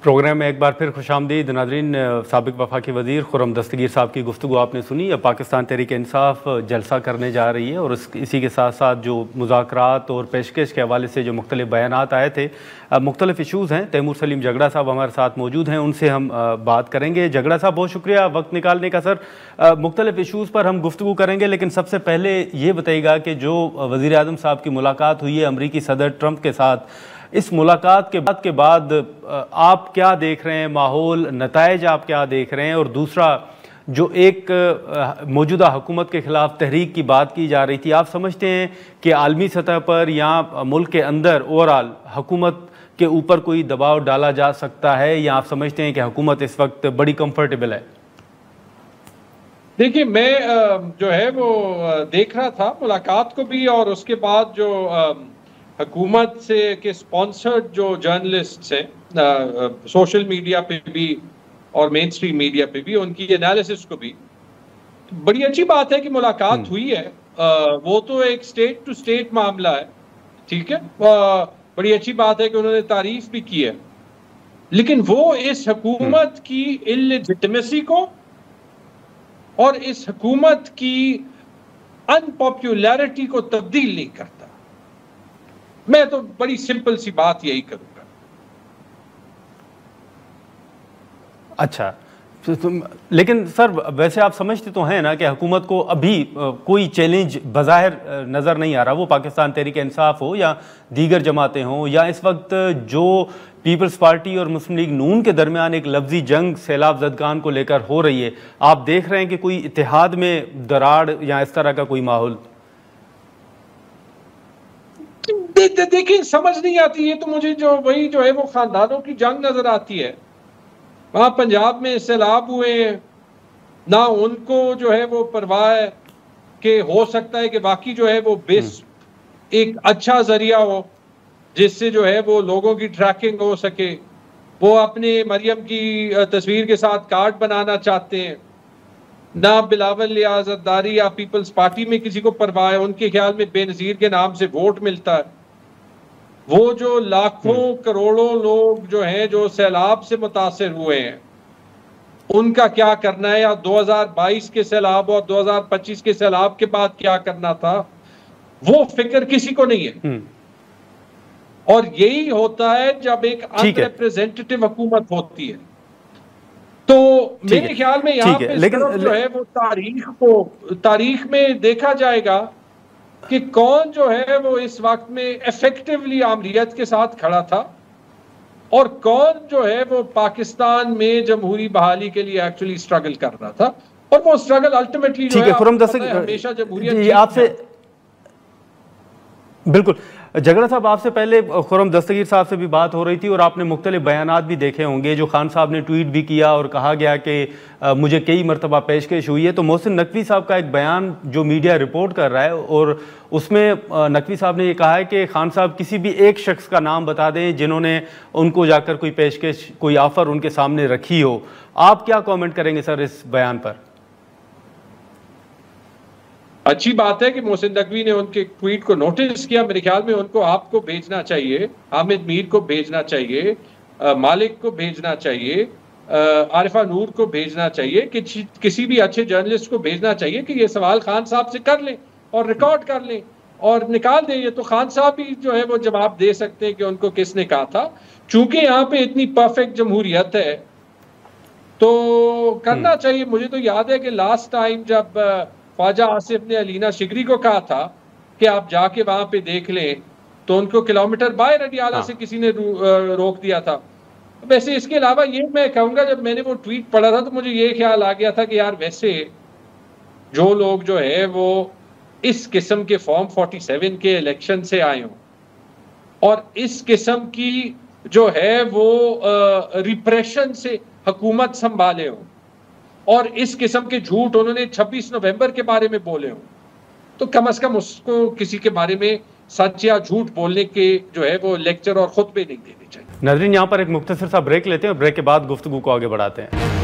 Programme میں ایک بار پھر خوش آمدید ناظرین. سابق وفاقی وزیر خرم دستگیر صاحب کی گفتگو آپ نے سنی. اب پاکستان تحریک انصاف جلسہ کرنے جا رہی ہے اور اسی کے ساتھ ساتھ جو مذاکرات اور پیشکش کے حوالے سے جو مختلف بیانات آئے تھے, مختلف ایشوز ہیں. تیمور سلیم جگڑا صاحب ہمارے ساتھ موجود ہیں, ان سے ہم بات کریں گے. جگڑا صاحب بہت شکریہ وقت نکالنے کا. سر, مختلف ایشوز پر ہم گفتگو کریں گے, لیکن سب سے پہلے یہ بتائیے گا کہ جو وزیر اعظم صاحب کی ملاقات ہوئی ہے امریکی صدر ٹرمپ کے ساتھ, اس ملاقات کے بعد آپ کیا دیکھ رہے ہیں ماحول, نتائج آپ کیا دیکھ رہے ہیں؟ اور دوسرا, جو ایک موجودہ حکومت کے خلاف تحریک کی بات کی جا رہی تھی, آپ سمجھتے ہیں کہ عالمی سطح پر یا ملک کے اندر اوورآل حکومت کے اوپر کوئی دباؤ ڈالا جا سکتا ہے, یا آپ سمجھتے ہیں کہ حکومت اس وقت بڑی کمفرٹیبل ہے؟ دیکھیے, میں جو ہے وہ دیکھ رہا تھا ملاقات کو بھی, اور اس کے بعد جو حکومت سے کے سپانسرڈ جو جرنلسٹ ہیں سوشل میڈیا پہ بھی اور مین اسٹریم میڈیا پہ بھی, ان کی انالیسس کو بھی. بڑی اچھی بات ہے کہ ملاقات ہوئی ہے. وہ تو ایک اسٹیٹ ٹو اسٹیٹ معاملہ ہے, ٹھیک ہے. بڑی اچھی بات ہے کہ انہوں نے تعریف بھی کی ہے, لیکن وہ اس حکومت کی انلیجٹمیسی کو اور اس حکومت کی انپاپولیرٹی کو تبدیل نہیں کرتا. میں تو بڑی سمپل سی بات یہی کروں گا. اچھا, لیکن سر ویسے آپ سمجھتے تو ہیں نا کہ حکومت کو ابھی کوئی چیلنج بظاہر نظر نہیں آ رہا, وہ پاکستان تحریک انصاف ہو یا دیگر جماعتیں ہوں, یا اس وقت جو پیپلز پارٹی اور مسلم لیگ نون کے درمیان ایک لفظی جنگ سیلاب زدگان کو لے کر ہو رہی ہے, آپ دیکھ رہے ہیں کہ کوئی اتحاد میں دراڑ یا اس طرح کا کوئی ماحول؟ دیکھیں, سمجھ نہیں آتی. یہ تو مجھے وہی جو ہے وہ خاندانوں کی جنگ نظر آتی ہے. وہاں پنجاب میں سیلاب ہوئے ہیں, نہ ان کو جو ہے وہ پرواہ ہے کہ ہو سکتا ہے کہ باقی جو ہے وہ ایک اچھا ذریعہ ہو جس سے جو ہے وہ لوگوں کی ٹریکنگ ہو سکے. وہ اپنے مریم کی تصویر کے ساتھ کارڈ بنانا چاہتے ہیں. نہ بلاول لیاز زرداری یا پیپلز پارٹی میں کسی کو پرواہ ہے. ان کے خیال میں بے نظیر کے نام سے ووٹ ملتا ہے. وہ جو لاکھوں کروڑوں لوگ جو ہیں جو سیلاب سے متاثر ہوئے ہیں, ان کا کیا کرنا ہے, یا 2022 کے سیلاب اور 2025 کے سیلاب کے بعد کیا کرنا تھا, وہ فکر کسی کو نہیں ہے. اور یہی ہوتا ہے جب ایک ان ریپریزنٹیٹیو حکومت ہوتی ہے. تو میرے خیال میں یہاں پہ جو ہے وہ تاریخ میں دیکھا جائے گا کہ کون جو ہے وہ اس وقت میں ایفیکٹولی آمریت کے ساتھ کھڑا تھا, اور کون جو ہے وہ پاکستان میں جمہوری بحالی کے لیے ایکچولی اسٹرگل کر رہا تھا. اور وہ اسٹرگل الٹیمیٹلی جو ہے ہمیشہ جمہوریت آپ سے بالکل. جگڑا صاحب, آپ سے پہلے خرم دستگیر صاحب سے بھی بات ہو رہی تھی, اور آپ نے مختلف بیانات بھی دیکھے ہوں گے جو خان صاحب نے ٹویٹ بھی کیا, اور کہا گیا کہ مجھے کئی مرتبہ پیشکش ہوئی ہے. تو محسن نقوی صاحب کا ایک بیان جو میڈیا رپورٹ کر رہا ہے, اور اس میں نقوی صاحب نے یہ کہا ہے کہ خان صاحب کسی بھی ایک شخص کا نام بتا دیں جنہوں نے ان کو جا کر کوئی پیشکش, کوئی آفر ان کے سامنے رکھی ہو. آپ کیا کامنٹ کریں گے سر اس بیان پر؟ اچھی بات ہے کہ محسن نقوی نے ان کے ٹویٹ کو نوٹس کیا. میرے خیال میں ان کو آپ کو بھیجنا چاہیے, حامد میر کو بھیجنا چاہیے, مالک کو بھیجنا چاہیے, عارفہ نور کو بھیجنا چاہیے, کہ کسی بھی اچھے جرنلسٹ کو بھیجنا چاہیے کہ یہ سوال خان صاحب سے کر لیں اور ریکارڈ کر لیں اور نکال دیں. یہ تو خان صاحب ہی جو ہے وہ جواب دے سکتے ہیں کہ ان کو کس نے کہا تھا. چونکہ یہاں پہ اتنی پرفیکٹ جمہوریت ہے تو کرنا چاہیے. مجھے تو یاد ہے کہ لاسٹ ٹائم جب خواجہ آصف نے علینا شگری کو کہا تھا کہ آپ جا کے وہاں پہ دیکھ لیں, تو ان کو کلومیٹر باہر اڈیالہ سے کسی نے روک دیا تھا. ویسے اس کے علاوہ یہ میں کہوں گا, جب میں نے وہ ٹویٹ پڑھا تھا تو مجھے یہ خیال آ گیا تھا کہ یار ویسے جو لوگ جو ہے وہ اس قسم کے فارم 47 کے الیکشن سے آئے ہوں اور اس قسم کی جو ہے وہ ریپریشن سے حکومت سنبھالے ہوں, اور اس قسم کے جھوٹ انہوں نے 26 نومبر کے بارے میں بولے ہوں, تو کم از کم اس کو کسی کے بارے میں سچ یا جھوٹ بولنے کے جو ہے وہ لیکچر اور خطبے نہیں دینے چاہیے. ناظرین, یہاں پر ایک مختصر سا بریک لیتے ہیں, اور بریک کے بعد گفتگو کو آگے بڑھاتے ہیں.